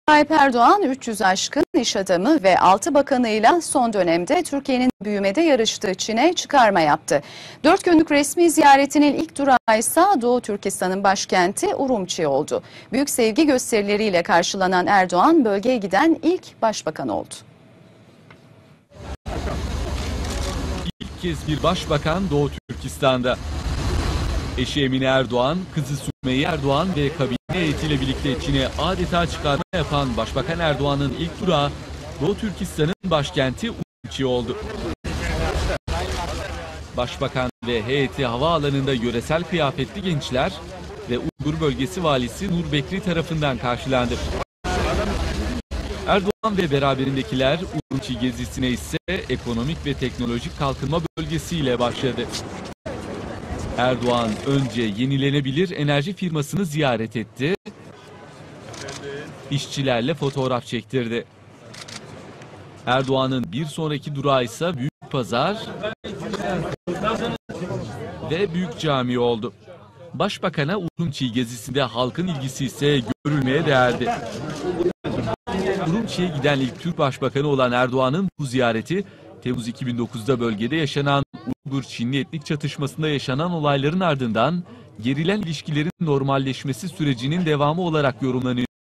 Tayyip Erdoğan 300 aşkın iş adamı ve 6 bakanıyla son dönemde Türkiye'nin büyümede yarıştığı Çin'e çıkarma yaptı. 4 günlük resmi ziyaretinin ilk durağı ise Doğu Türkistan'ın başkenti Urumçi oldu. Büyük sevgi gösterileriyle karşılanan Erdoğan bölgeye giden ilk başbakan oldu. İlk kez bir başbakan Doğu Türkistan'da. Eşi Emine Erdoğan, kızı Sümeyye Erdoğan ve kabine heyetiyle birlikte Çin'e adeta çıkarma yapan Başbakan Erdoğan'ın ilk durağı Doğu Türkistan'ın başkenti Urumçi oldu. Başbakan ve heyeti havaalanında yöresel kıyafetli gençler ve Uygur bölgesi valisi Nur Bekri tarafından karşılandı. Erdoğan ve beraberindekiler Urumçi gezisine ise ekonomik ve teknolojik kalkınma bölgesiyle başladı. Erdoğan önce yenilenebilir enerji firmasını ziyaret etti, işçilerle fotoğraf çektirdi. Erdoğan'ın bir sonraki durağı ise Büyük Pazar ve Büyük Cami oldu. Başbakan'a Urumçi gezisinde halkın ilgisi ise görülmeye değerdi. Urumçi'ye giden ilk Türk Başbakanı olan Erdoğan'ın bu ziyareti, Temmuz 2009'da bölgede yaşanan Uygur-Çinli etnik çatışmasında yaşanan olayların ardından gerilen ilişkilerin normalleşmesi sürecinin devamı olarak yorumlanıyor.